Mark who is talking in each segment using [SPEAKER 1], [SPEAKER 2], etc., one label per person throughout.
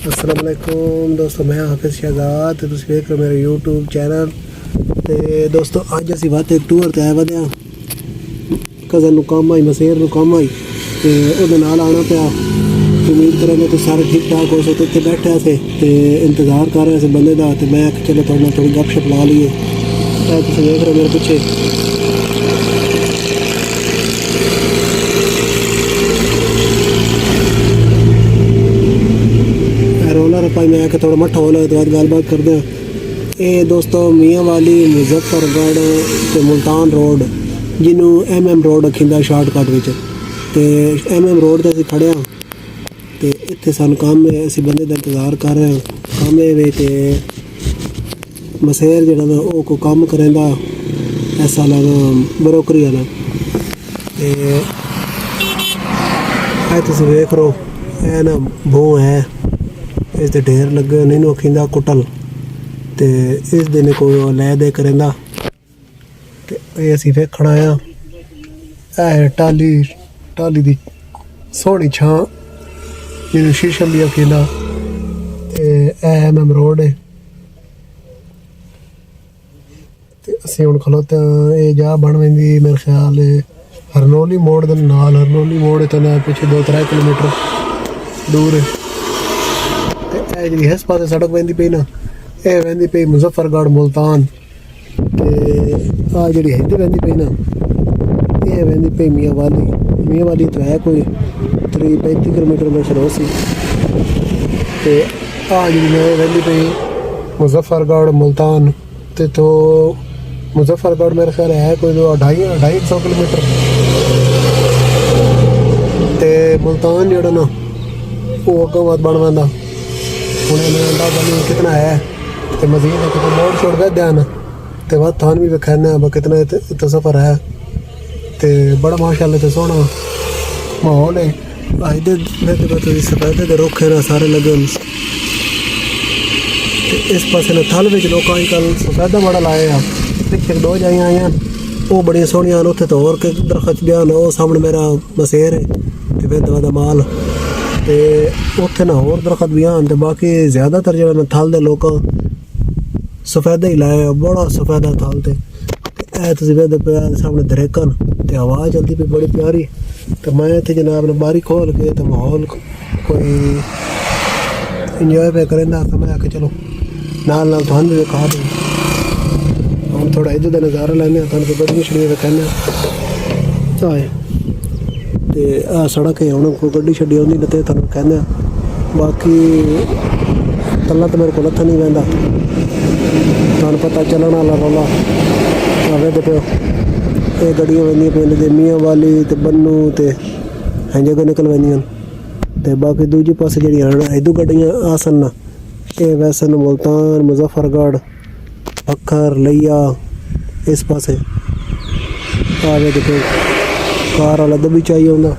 [SPEAKER 1] अस्सलाम वालेकुम दोस्तों, मैं हाफिज़ शहजाद ते तुसीं वेख रहे हो मेरे यूट्यूब चैनल। ते दोस्तों अज असीं वाते टूर ते आए वधे कज़न नूं कम्म आई, मसेर नूं कम्म आई ते ओहदे नाल आना पिया। उम्मीद करेंगे तो सारे ठीक ठाक हो। तो इत्थे बैठे थे ते इंतज़ार कर रहे थे बंदे दा, ते मैं चलो थोड़े नाल थोड़ी गपशप ला लीए। तुसीं वेख रहे हो मेरे पिछे रोला रपाई मैं आके थोड़ा मट्ठा होला तो बाद गलबात करते हैं। ये दोस्तों मियाँ वाली मुजफ्फरगढ़ ते मुल्तान रोड जिन्हों MM रोड रखींदा शॉर्टकट विच, ते MM रोड ते असीं खड़े हाँ ते इत्थे सानूं कम्म है, असीं बंदे दा इंतज़ार कर रहे हैं। कम्म है वे ते मसेर जेह्ड़ा ना ओह कोई कम्म करेंदा ऐसा लगा ब्रोकरी वाला। ते तुसीं वेख रहे हो ऐ ना भूं है, इस दे ढेर लगे नहीं आखिंदा कुटल, तो इस दिन कोई लै दे करेंदा। ते ये असीं वेखण आया ऐ टाली दी सोहनी छां जिन्हों शीशम भी आखिंदा। ते MM रोड है ते असीं हुण खलोते ये जा बन वेंदी मेरे ख्याल हरनोली मोड़ दे नाल। हरनोली मोड़ तो ना पिछे 2-3 किलोमीटर दूर है। जी इस पास सड़क वेंदी पई ना, यह वेंदी पई मुजफ्फरगढ़ मुल्तान। ते आ जी हिंदी वेंदी पई ना, यह वेंदी पई मियाँ वाली तो है कोई 30-35 किलोमीटर में शरों सी। ते आ जी वेंदी पई मुजफ्फरगढ़ मुल्तान, ते तो मुजफ्फरगढ़ मेरे ख्याल है कोई 250 किलोमीटर। ते मुल्तान जेड़ा ना वो अगों मत बन वैंदा कितना है। तो मजीद कितना मोड़ छोड़ वैदे हैं तो वह थान भी विखाने कितना इतना सफ़र है। तो बड़ा माशाअल्लाह तो सोहना माहौल है। सफेदे के रुख है ना सारे लगे। इस पास ना थल में लोग अजकल सफेदा बड़ा लाए हैं। पिछले 2 जाइयां आई हैं वो बड़िया सोहनिया, उत्थे तो होर के दरखत गया ना, वो सामने मेरा मसेर है तो फिर दवा माल, तो उत्थे ना होर दरखत भी आन। तो बाकी ज़्यादातर जो ना थल दे लोग सफेदा ही लाए, बड़ा सफेदा थल। ते ऐ तुसीं वेखदे पे सामने दरेकन ते हवा चलती पई बड़ी प्यारी। तो मैं इत्थे जनाब ने बारी खोल के तो माहौल कोई इंजॉय पे करेंदा। तो मैं आके चलो नाल तुहानूं भी विखा दूँ। हम थोड़ा इधर का नज़ारा लैने, तुहानूं गड्डियां छड़ियां विखाने आए। ते आ सड़क है, हुण कोई गड्डी छड्डी आउंदी ते तुहानूं कहने। बाकी तल्ला तो मेरे को हत्थ नहीं वैंदा, तुहानूं पता चलण वाला रौला वेखदे पिओ। ये गड्डियां वेंदियां पिंड दे मियाँ वाली ते बन्नू ते हैं जगह निकल वेंदियां। ते बाकी दूजे पासे जिहड़ियां इदू गड्डियां आसन ना, ये वैसन मुल्तान मुजफ्फरगढ़ अखर लिया इस पासे आवे। देखो कार वाला दबी चाहिए होंदा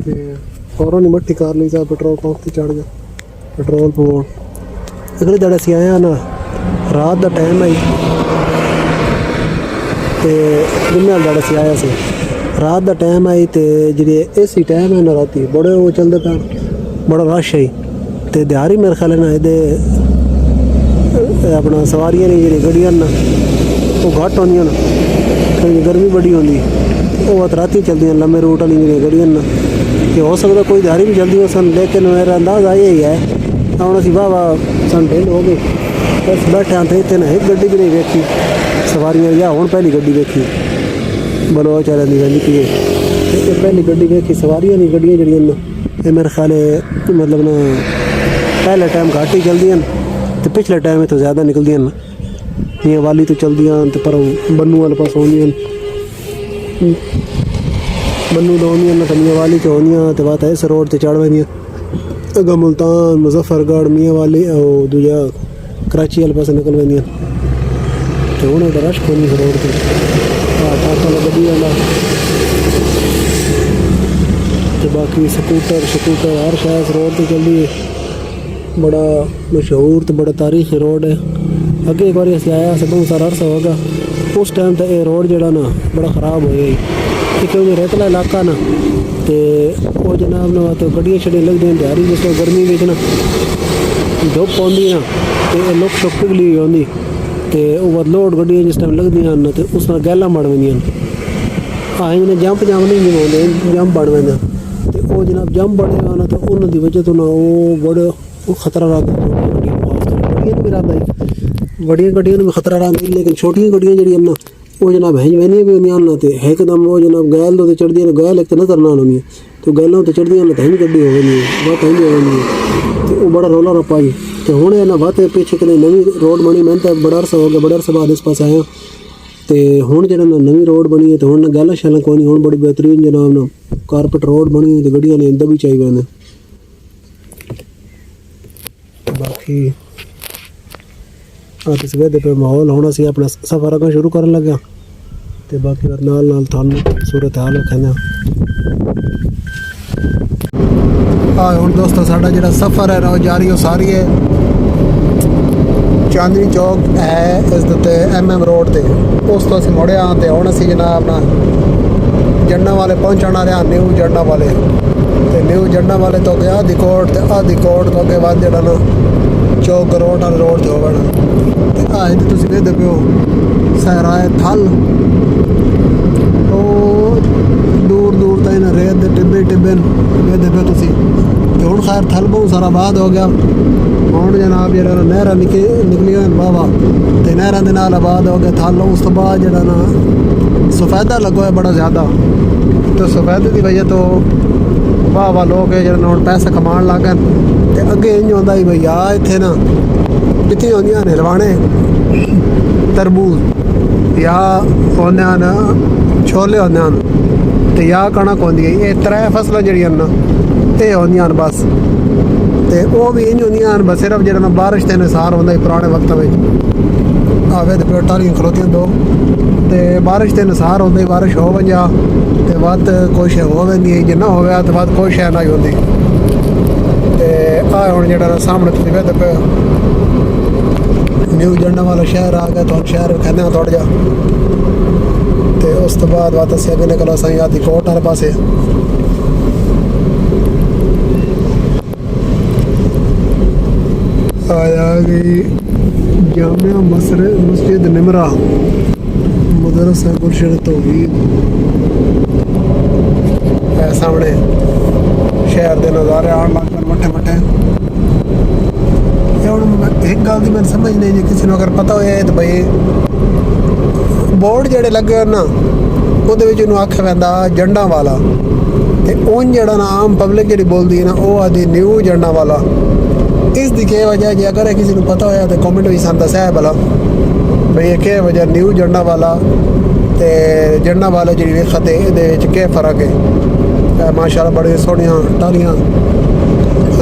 [SPEAKER 1] ते फौरन ही मट्ठी कार ली साहब पेट्रोल पंप से चढ़ गया पेट्रोल पवाउण। अगले दड़े असीं आए ना रात का टाइम आई, तो जुम्मे वाले दड़े असीं आया से रात का टाइम आई। तो जे इसी टाइम है ना राती बड़े वो चलते पे बड़ा रश है। तो दिहाड़ी मेरे ख्याल ना ये अपना सवारियां नहीं जी गड्डियां ना वो घट्ट होंदियां ना, क्योंकि गर्मी बड़ी होंदी वो राती चलदियां लम्बे रूट वाली जी गड्डियां ना। कि हो सकता कोई दिहाड़ी भी चलदी हो सन, लेकिन मेरा अंदाज़ा यही है हम असीं वाह सन ढिल हो गए बस बैठे हाँ। तो इतने ना एक गड्डी भी नहीं वेखी सवारियां, या हुण पहली गड्डी वेखी बलोच वाले दी वेंदी पई है। ये पहली गड्डी वेखी सवारियां नहीं गड्डियां जड़ियां ना, ये मेरे ख्याल मतलब ना पहले टाइम घट ही चलदियां तो पिछले टाइम में तो ज़्यादा निकलदियां ना। मियाँ वाली तो चलदियां तो पर बन्नू वाले पास आउंदियां, बन्नू तो आउंदियां ना तो मियाँ वाली तो आउंदियां तो बात इस रोड ते चढ़ वेंदियां। अगर मुल्तान मुजफ्फरगढ़ मियाँ वाली और दूजा कराची वाले पास निकल वेंदियां। तो हुण एडा रश कोई नहीं रोड पर ट्रक वाला गड्डी वाला। तो बाकी स्कूटर हर शहर रोड पर चलती है। बड़ा मशहूर तो बड़ा तारीखी रोड है। अगे एक बार असीं आया बहुत सारा अरसा होगा, उस टाइम तो ये रोड जड़ा ना बड़ा ख़राब हो गई क्योंकि रेतला इलाका ना ਤੇ ਉਹ ਜਨਾਬ ਨਾ ਤਾਂ ਗੱਡੀਆਂ ਛੜੀਆਂ ਲੱਗਦੀਆਂ ਦਿਹਾੜੀ ਜਿਸ ਤਰ੍ਹਾਂ ਗਰਮੀ ਵਿੱਚ ਨਾ ਧੁੱਪ ਆਉਂਦੀ ਨਾ ਤੇ ਇਹ ਲੁੱਕ ਸ਼ੁੱਕ ਪਿਘਲੀ ਆਉਂਦੀ ਤੇ ਉਹ ਲੋਡ ਗੱਡੀਆਂ ਜਿਸ ਟਾਈਮ ਲੱਗਦੀਆਂ ਹਨ ਤੇ ਉਸ ਨਾਲ ਗੈਲਾਂ ਬਣ ਜਾਂਦੀਆਂ ਜਿਹਨੇ ਜੰਪ ਨਹੀਂ ਜਮਾਉਂਦੇ ਜੰਪ ਬਣ ਪੈਂਦਾ ਤੇ ਉਹ ਜਨਾਬ ਜੰਪ ਬਣੇ ਨਾ ਤਾਂ ਉਹਨਾਂ ਦੀ ਵਜ੍ਹਾ ਤੋਂ ਨਾ ਉਹ ਬੜਾ ਉਹ ਖਤਰਾ ਰਹਿੰਦਾ ਗੱਡੀਆਂ ਨੂੰ ਵੀ ਰਹਿੰਦਾ ਵੱਡੀਆਂ ਗੱਡੀਆਂ ਨੂੰ ਵੀ ਖਤਰਾ ਰਹਿੰਦਾ ਲੇਕਿਨ ਛੋਟੀਆਂ ਗੱਡੀਆਂ ਜਿਹੜੀਆਂ ਨਾ ਉਹ ਜਨਾਬ ਹੈਂਜ ਵਹਿੰਦੀਆਂ ਵੀ ਹੁੰਦੀਆਂ ਨਾ ਤੇ ਇੱਕਦਮ ਉਹ ਜਨਾਬ ਗੈਲ ਦੇ ਉੱਤੇ ਚੜ੍ਹਦੀਆਂ ਨੇ ਗੈਲ ਇੱਕ ਤਾਂ ਨਜ਼ਰ ਨਾ ਆਉਂਦੀ ਤੇ ਗੈਲਾਂ ਉੱਤੇ ਚੜ੍ਹਦੀਆਂ ਨੇ ਤਾਂ ਹੈਂਜ ਗੱਡੀ ਹੋ ਜਾਂਦੀ ਹੈ ਬਹੁਤ ਹੈਂਜ ਹੋ ਜਾਂਦੀ ਹੈ ਤੇ ਉਹ ਬੜਾ ਰੌਲਾ ਰੱਪਾ ਜੀ ਤੇ ਹੁਣ ਇਹਨਾਂ ਬਾਤ ਪਿੱਛੇ ਕਦੇ ਨਵੀਂ ਰੋਡ ਬਣੀ ਮੈਂ ਤਾਂ ਬੜਾ ਅਰਸਾ ਹੋ ਗਿਆ ਬੜਾ ਅਰਸਾ ਬਾਅਦ ਇਸ ਪਾਸ ਆਇਆ ਤੇ ਹੁਣ ਜਿਹੜਾ ਨਵੀਂ ਰੋਡ ਬਣੀ ਹੈ ਤੇ ਹੁਣ ਗੈਲਾਂ ਸ਼ੈਲਾਂ ਕੋਈ ਨਹੀਂ ਹੁਣ ਬੜੀ ਬਿਹਤਰੀਨ ਜਨਾਬ ਨਾ ਕਾਰਪੇਟ ਰੋਡ ਬਣੀ ਤੇ ਗੱਡੀਆਂ ਨੇ ਇੰਦਾ ਵੀ ਚਾਹੀਦਾ ਨੇ ਬਾਕੀ ਆ ਸਵੇਰ ਦੇ ਮਾਹੌਲ ਹੁਣ ਅਸੀਂ ਆਪਣਾ ਸਫ਼ਰ ਅੱਗੇ ਸ਼ੁਰੂ ਕਰਨ ਲੱਗਾ ਤੇ ਬਾਕੀ ਨਾਲ ਨਾਲ ਤੁਹਾਨੂੰ ਸੂਰਤ ਹਾਲ ਵਿਖਾਉਂਦੇ ਹਾਂ ਹੁਣ ਦੋਸਤੋ ਸਾਡਾ ਜਿਹੜਾ ਸਫ਼ਰ ਹੈ ਉਹ ਜਾਰੀ ਹੋ ਸਾਰੀ ਹੈ ਚਾਂਦਨੀ ਚੌਕ ਹੈ ਇਸ ਦੇ ਉੱਤੇ MM ਰੋਡ ਤੇ ਉਸ ਤੋਂ ਅਸੀਂ ਮੁੜਿਆ ਤੇ ਹੁਣ ਅਸੀਂ ਜਨਾਬ ਨਾ ਜੰਨਾ ਵਾਲੇ ਪਹੁੰਚਣ ਵਾਲੇ ਹਾਂ ਨਿਊ ਜੰਨਾ ਵਾਲੇ ਤੇ ਨਿਊ ਜੰਨਾ ਵਾਲੇ ਤੋਂ ਗਿਆ ਆਦੀ ਕੋਟ ਤੇ ਆਦੀ ਕੋਟ ਤੋਂ ਅੱਗੇ ਬਾਅਦ ਜਿਹੜਾ ਨਾ ਚੌਕ ਰੋਡ ਨਾਲ ਰੋਡ ਤੇ ਹੋਵਣ ਤੇ ਇਹਦੇ ਤੁਸੀਂ ਵੇਖਦੇ ਪਿਓ ਸਹਰਾਏ ਥਲ ਉਹ ਦੂਰ ਦੂਰ ਤਾਈਂ ਨਾ ਰੇਤ ਦੇ ਟਿੱਬੇ ਵੇਖਦੇ ਪਿਓ ਤੁਸੀਂ ਤੇ ਹੁਣ ਖੈਰ ਥਲ ਬਹੁਤ ਸਾਰਾ ਬਾਦ ਹੋ ਗਿਆ ਹੁਣ ਜਨਾਬ ਜਿਹੜਾ ਨਹਿਰਾਂ ਨਿਕਲੀਆਂ ਹਨ ਵਾਹਵਾ ਤੇ ਨਹਿਰਾਂ ਦੇ ਨਾਲ ਆਬਾਦ ਹੋ ਗਿਆ ਥਲ ਉਸ ਤੋਂ ਬਾਅਦ ਜਿਹੜਾ ਨਾ ਸਫੈਦਾ ਲੱਗਿਆ ਬੜਾ ਜ਼ਿਆਦਾ ਤੇ ਸਫੈਦੇ ਦੀ ਵਜ੍ਹਾ ਤੋਂ ਵਾਹ ਲੋਕ ਜਿਹੜੇ ਹੁਣ ਪੈਸਾ ਕਮਾਉਣ ਲੱਗ ਗਏ ਤੇ ਅੱਗੇ ਇੰਝ ਹੁੰਦਾ ਸੀ ਬਈ ਆ ਇੱਥੇ ਨਾ ਕਿੱਥੇ ਹੁੰਦੀਆਂ ਨੇ ਰਵਾਣੇ ਤਰਬੂਜ ਜਾਂ ਉਹਨਾਂ ਨਾ ਛੋਲੇ ਹੁੰਦੇ ਹਨ ਤੇ ਜਾਂ ਕਣਕ ਹੁੰਦੀ ਹੈ ਇਹ ਤਰੇ ਫਸਲਾਂ ਜਿਹੜੀਆਂ ਨਾ ਇਹ ਹੁੰਦੀਆਂ ਹਨ ਬਸ ਤੇ ਉਹ ਵੀ ਇੰਝ ਹੁੰਦੀਆਂ ਹਨ ਬਸ ਸਿਰਫ ਜਿਹੜਾ ਨਾ ਬਾਰਿਸ਼ ਤੇ ਨਿਸਾਰ ਹੁੰਦਾ ਪੁਰਾਣੇ ਵਕਤਾਂ ਵਿੱਚ ਆਵੇ ਤੇ ਟਾਲੀਆਂ ਖਲੋਤੀਆਂ ਦੋ ਤੇ ਬਾਰਿਸ਼ ਤੇ ਨਿਸਾਰ ਹੁੰਦੀ ਬਾਰਿਸ਼ ਹੋ ਵਜਾ ਤੇ ਵੱਧ ਕੁਛ ਹੋ ਜਾਂਦੀ ਜੇ ਨਾ ਹੋਵੇ ਤਾਂ ਵੱਧ ਕੋਈ ਸ਼ੈ ਨਹੀਂ ਹੁੰਦੀ ਤੇ ਆ ਹੁਣ ਜਿਹੜਾ ਸਾਹਮਣੇ ਤੁਸੀਂ ਵੇਖਦੇ ਪਏ ਨਿਊ ਜੰਨਾ ਵਾਲਾ ਸ਼ਹਿਰ ਆ ਗਿਆ ਤੁਹਾਨੂੰ ਸ਼ਹਿਰ ਕਹਿੰਦੇ ਆ ਥੋੜ੍ਹਾ ਜਿਹਾ ਤੇ ਉਸ ਤੋਂ ਬਾਅਦ ਵਾਤ ਅਸੀਂ ਅੱਗੇ ਨਿਕਲ ਸਾਂ ਆਦੀ ਕੋਟ ਵਾਲੇ ਪਾਸੇ ਆਇਆ ਗਈ ਜਾਮਿਆ ਮਸਜਿਦ ਨਿਮਰਾ ਮਦਰਸਾ ਗੁਰਸ਼ਦ ਤੌਹੀਦ ਸਾਹਮਣੇ ਸ਼ਹਿਰ ਦੇ ਨਜ਼ਾਰੇ ਆਉਣ ਲੱਗ ਪਏ ਮੱਠੇ ਮੱਠੇ ਹੁਣ ਇੱਕ ਗੱਲ ਦੀ ਮੈਨੂੰ ਸਮਝ ਨਹੀਂ ਜੇ ਕਿਸੇ ਨੂੰ ਅਗਰ ਪਤਾ ਹੋਇਆ ਤਾਂ ਬਈ ਬੋਰਡ ਜਿਹੜੇ ਲੱਗੇ ਹਨ ਨਾ ਉਹਦੇ ਵਿੱਚ ਉਹਨੂੰ ਆਖਿਆ ਪੈਂਦਾ ਜੰਡਾਂ ਵਾਲਾ ਤੇ ਉਹ ਜਿਹੜਾ ਨਾ ਆਮ ਪਬਲਿਕ ਜਿਹੜੀ ਬੋਲਦੀ ਹੈ ਨਾ ਉਹ ਆਦੀ ਨਿਊ ਜੰਡਾਂ ਵਾਲਾ ਇਸ ਦੀ ਕੀ ਵਜ੍ਹਾ ਜੇ ਅਗਰ ਕਿਸੇ ਨੂੰ ਪਤਾ ਹੋਇਆ ਤਾਂ ਕਮੈਂਟ ਵਿੱਚ ਸਾਨੂੰ ਦੱਸਿਆ ਭਲਾ ਬਈ ਇਹ ਕੀ ਵਜ੍ਹਾ ਨਿਊ ਜੰਡਾਂ ਵਾਲਾ ਤੇ ਜੰਡਾਂ ਵਾਲਾ ਜਿਹੜੀ ਵੇਖਤ ਹੈ ਇਹਦੇ ਵਿੱਚ ਕੀ ਫਰਕ ਹੈ ਮਾਸ਼ਾਅੱਲਾ ਬੜੇ ਸੋਹਣੀਆਂ ਟਾਲੀਆਂ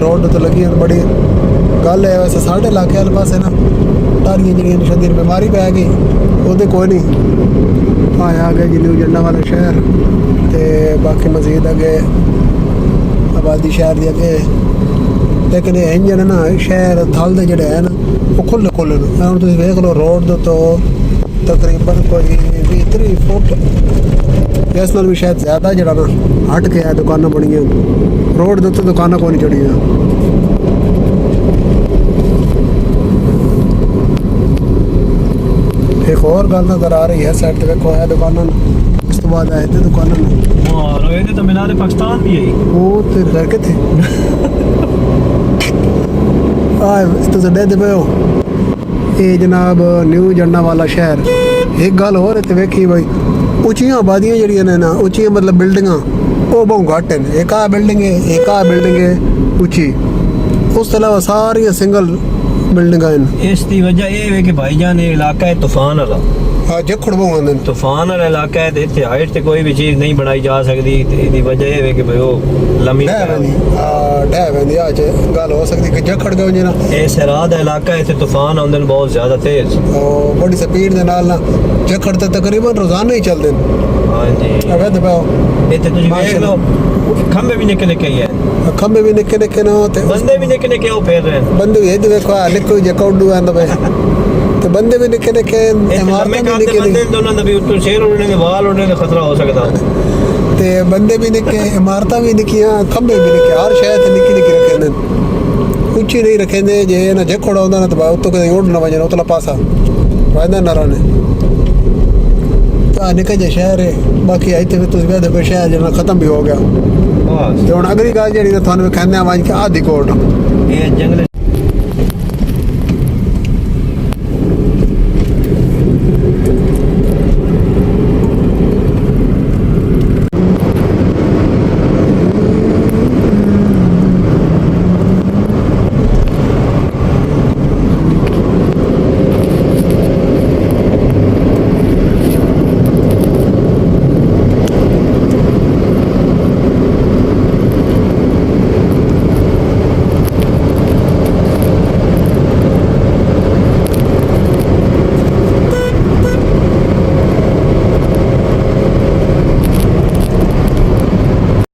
[SPEAKER 1] ਰੋਡ ਤੇ ਲੱਗੀਆਂ ਬੜੀ ਗੱਲ ਹੈ ਵੈਸੇ ਸਾਡੇ ਇਲਾਕੇ ਵਾਲੇ ਪਾਸੇ ਨਾ ਟਾਲੀਆਂ ਜਿਹੜੀਆਂ ਨਿਸ਼ਾਨੀ ਬਿਮਾਰੀ ਪੈ ਗਈ ਉਹਦੇ ਕੋਈ ਨਹੀਂ ਆਇਆ ਗਿਆ ਜੀ ਨਿਊ ਜੰਡਾਂ ਵਾਲਾ ਸ਼ਹਿਰ ਤੇ ਬਾਕੀ ਮਜ਼ੀਦ ਅੱਗੇ ਆਬਾਦੀ ਸ਼ਹਿਰ ਦੀ ਅੱਗੇ ਲੇਕਿਨ ਇਹ ਇੰਜਨ ਨਾ ਸ਼ਹਿਰ ਥਲ ਦੇ ਜਿਹੜੇ ਹਨ ਉਹ ਖੁੱਲ੍ਹੇ ਨੇ ਹੁਣ ਤੁਸੀਂ ਵੇਖ ਲਓ ਰੋਡ ਦੇ ਤੋਂ ਤਕਰੀਬਨ ਕੋਈ 20-30 ਫੁੱਟ ਇਸ ਨਾਲ ਵੀ ਸ਼ਾਇਦ ਜ਼ਿਆਦਾ ਜਿਹੜਾ ਨਾ ਹਟ ਕੇ ਆ ਦੁਕਾਨਾਂ ਬਣੀਆਂ ਰੋਡ ਦੇ ਉੱਤੇ ਦੁਕਾਨਾਂ ਕੋਈ ਨਹੀਂ ਚੜੀਆਂ ਇੱਕ ਹੋਰ ਗੱਲ ਨਜ਼ਰ ਆ ਰਹੀ ਹੈ ਸਾਈਡ ਤੇ ਵੇਖੋ ਹੈ ਦੁਕਾਨਾਂ ਉਸ ਤੋਂ ਬਾਅਦ ਆਏ ਤੇ ਦੁਕਾਨਾਂ ਹਾਂ ਇਹ ਤਾਂ ਮਿਲਾ ਦੇ ਪਾਕਿਸਤਾਨ ਵੀ ਹੈ ਉਹ ਤੇ ਘਰ ਕਿੱਥੇ ਤੁਸੀਂ ਦੇਖਦੇ ਪਏ ਹੋ ਇਹ ਜਨਾਬ ਨਿਊ ਜੰਨਾ ਵਾਲਾ ਸ਼ਹਿਰ ਇੱਕ ਗੱਲ ਹੋਰ ਤੇ ਵੇਖੀ ਬਈ ਉੱਚੀਆਂ ਆਬਾਦੀਆਂ ਜਿਹੜੀਆਂ ਨੇ ਨਾ ਉੱਚੀਆਂ ਮਤਲਬ ਬਿਲਡਿੰਗਾਂ ਉਹ ਬਹੁਤ ਘੱਟ ਨੇ ਇੱਕ ਆ ਬਿਲਡਿੰਗ ਹੈ ਉੱਚੀ ਉਸ ਤੋਂ ਇਲਾਵਾ ਸਾਰੀਆਂ ਸਿੰਗਲ ਬਿਲਡਿੰਗਾਂ ਹਨ
[SPEAKER 2] ਇਸ ਦੀ ਵਜ੍ਹਾ ਇਹ ਹੈ ਕਿ ਭਾਈਜਾਨ ਇਹ ਇਲਾਕਾ ਹੈ ਤੂਫਾਨ ਵਾਲਾ
[SPEAKER 1] ਜਖੜ ਬਹੁਤ
[SPEAKER 2] ਤੂਫਾਨ ਵਾਲਾ ਇਲਾਕਾ ਹੈ ਤੇ ਇੱਥੇ ਹਾਈਟ ਤੇ ਕੋਈ ਵੀ ਚੀਜ਼ ਨਹੀਂ ਬਣਾਈ ਜਾ ਸਕਦੀ ਤੇ ਇਹਦੀ ਵਜ੍ਹਾ ਇਹ ਹੈ ਕਿ ਭਈ ਉਹ ਲੰਮੀ
[SPEAKER 1] ਡੈ ਵੈਂਦੀ ਆ ਚ ਗੱਲ ਹੋ ਸਕਦੀ ਕਿ ਜਖੜ ਗਏ ਜੇ ਨਾ
[SPEAKER 2] ਇਹ ਸਰਾ ਦਾ ਇਲਾਕਾ ਹੈ ਤੇ ਤੂਫਾਨ ਆਉਂਦੇ ਨੇ ਬਹੁਤ ਜ਼ਿਆਦਾ ਤੇਜ਼
[SPEAKER 1] ਉਹ ਬੜੀ ਸਪੀਡ ਦੇ ਨਾਲ ਨਾ ਜਖੜ ਤੇ ਤਕਰੀਬਨ ਰੋਜ਼ਾਨਾ ਹੀ ਚੱਲਦੇ ਨੇ
[SPEAKER 2] ਹਾਂਜੀ
[SPEAKER 1] ਅਵੇ ਦਬਾਓ
[SPEAKER 2] ਇੱਥੇ ਤੁਸੀਂ ਵੇਖ ਲਓ ਖੰਭੇ ਵੀ ਨਿੱਕੇ ਨਿੱਕੇ ਹੈ
[SPEAKER 1] ਖੰਭੇ ਵੀ ਨਿੱਕੇ ਨਾ ਤੇ
[SPEAKER 2] ਬੰਦੇ ਵੀ ਨਿੱਕੇ ਉਹ ਫੇਰ ਰਹੇ
[SPEAKER 1] ਬੰਦੇ ਇਹ ਦੇਖੋ ਲਿਖੋ ਜੇ ਕੌਡੂ ਆਂਦਾ ਪਏ ਤੇ ਬੰਦੇ ਵੀ ਨਿੱਕੇ ਇਮਾਰਤਾਂ ਵੀ ਨਿੱਕੇ
[SPEAKER 2] ਬੰਦੇ ਦੋਨਾਂ ਦਾ ਵੀ ਉੱਤੋਂ ਸ਼ੇਰ ਉੜਨੇ ਦੇ ਵਾਲ ਉੜਨੇ ਦਾ ਖਤਰਾ ਹੋ ਸਕਦਾ
[SPEAKER 1] ਤੇ ਬੰਦੇ ਵੀ ਨਿੱਕੇ, ਇਮਾਰਤਾਂ ਵੀ ਨਿੱਕੀਆਂ, ਖੰਭੇ ਵੀ ਨਿੱਕੇ, ਹਰ ਸ਼ਹਿਰ ਤੇ ਨਿੱਕੀ ਨਿੱਕੀ ਰੱਖੇ ਨੇ, ਉੱਚੀ ਨਹੀਂ ਰੱਖੇ ਜੇ ਨਾ ਝੱਖੜਾ ਆਉਂਦਾ ਨਾ ਤਾਂ ਉੱਤੋਂ ਕਦੇ ਉੱਡ ਨਾ ਵਜਣਾ ਉਤਲਾ ਪਾਸਾ ਵਾਇਦਾ ਨਰਾਂ ਨੇ ਤਾਂ ਨਿੱਕਾ ਜਿਹਾ ਸ਼ਹਿਰ ਹੈ। ਬਾਕੀ ਇੱਥੇ ਵੀ ਤੁਸੀਂ ਵੇਖਦੇ ਪਏ ਸ਼ਹਿਰ ਜਿਹੜਾ ਖਤਮ ਵੀ ਹੋ ਗਿਆ।
[SPEAKER 2] ਬਸ
[SPEAKER 1] ਤੇ ਹੁਣ ਅਗਲੀ ਗੱਲ ਜਿਹੜੀ ਤੁਹਾਨੂੰ ਕਹਿੰਦੇ ਆ ਵਾਂ ਕਿ ਆਦੀ ਕੋਟ
[SPEAKER 2] ਇਹ ਜੰਗਲ